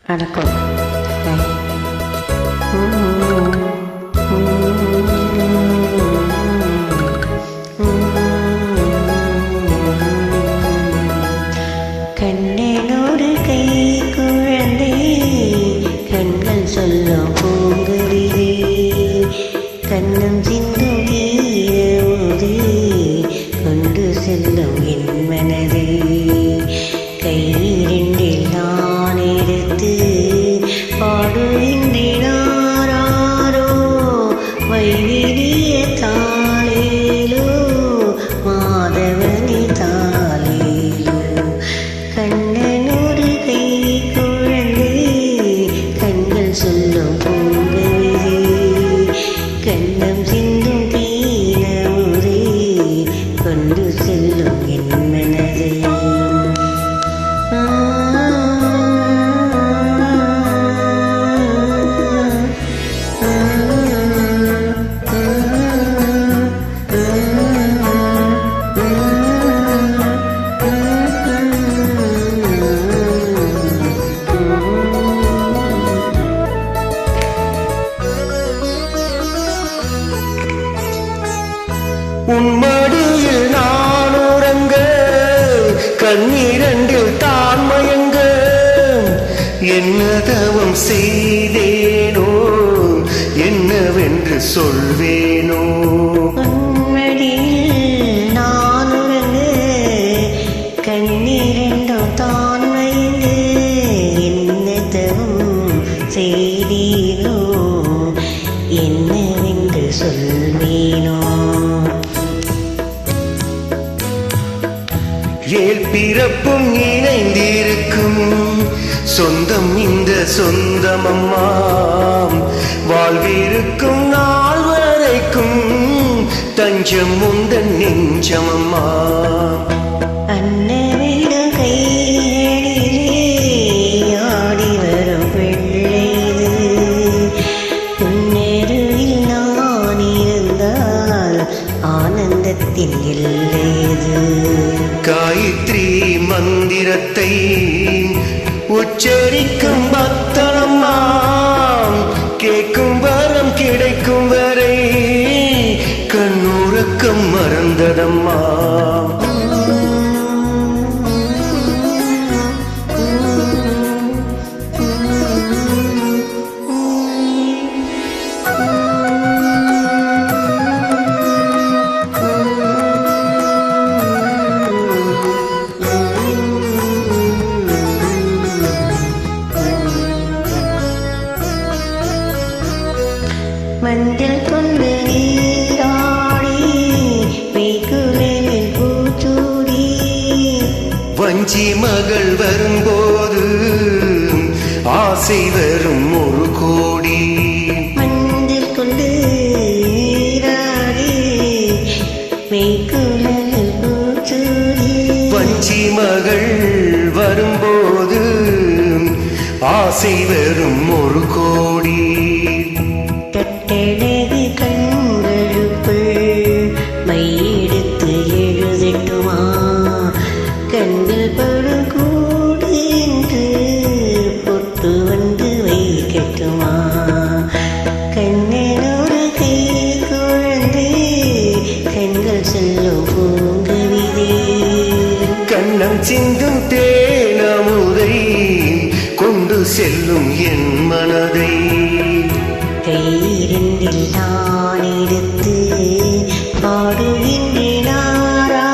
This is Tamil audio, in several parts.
வணக்கம். கண்ணனோடு கை குழந்தை கண்கள் சொல்ல பூங்குருவி கண்ணம் சிந்தும் ஈரமுது கொண்டு செல்லும் என் மனது கையிரண்டில் நான் எடுத்து பாடுகின்றாரோ வைவிரிய தாளேலோ மாதவனி தாளேலோ கண்ணனோடு கை குழந்தை கண்கள் சொல்லும் பூங்குருவி கண்ணம் சிந்தும் தீனமுறை கொண்டு செல்லும் என் மனதை உன்மடியில் நான் உறங்க கண்ணீரண்டில் தான் மயங்க என்ன தவம் செய்தேனோ என்னவென்று சொல்வேனோ உன்மடியில் நான் உறங்க கண்ணீரண்டும் தான் மயங்க என்ன தவம் செய்தேனோ என்னவென்று சொல்வேனோ ஏழ் பிறப்பும் இணைந்திருக்கும் சொந்தம் இந்த சொந்தமம்மாம் வாழ்விருக்கும் நாள் வரைக்கும் தஞ்சம் உந்தன் நெஞ்சமம்மா அன்னவிடும் கைகளிலே ஆடி வரும் பிள்ளைது உன்னெருவில் நான் இருந்தால் ஆனந்தத்தின் எல்லைது காயத்ரி மந்திரத்தை உச்சரிக்கும் பக்தனம்மாம் கேட்கும் வரம் கிடைக்கும் வரை கண்ணுறக்கம் மறந்ததம்மா மஞ்சள் கொண்டு நீராடி மெய்குழலில் பூச்சூடி வஞ்சி மகள் வரும்போது ஆசை வரும் ஒரு கோடி மஞ்சள் கொண்டு நீராடி மெய்குழலில் பூச்சூடி வஞ்சி மகள் வரும்போது ஆசை வரும் ஒரு கோடி கட்டழகு கண்களுக்குள் மையெடுத்து எழுதட்டுமா கண்கள் படும் கூடு என்று பொட்டு வந்து வைக்கட்டுமா கண்ணனோடு கை குழந்தை கண்கள் செல்லும் பூங்குருவி கண்ணம் சிந்தும் தேனமுதை கொண்டு செல்லும் என் மனதை கையிரண்டில் நான் எடுத்து பாடுகின்றாரோ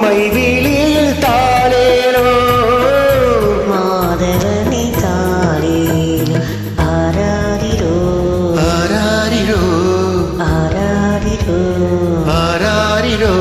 மைவிலியில் தாளேலோ மாதவனை தாளேலோ ஆராரிரோ ஆராரிரோ ஆராரிரோ ஆராரிரோ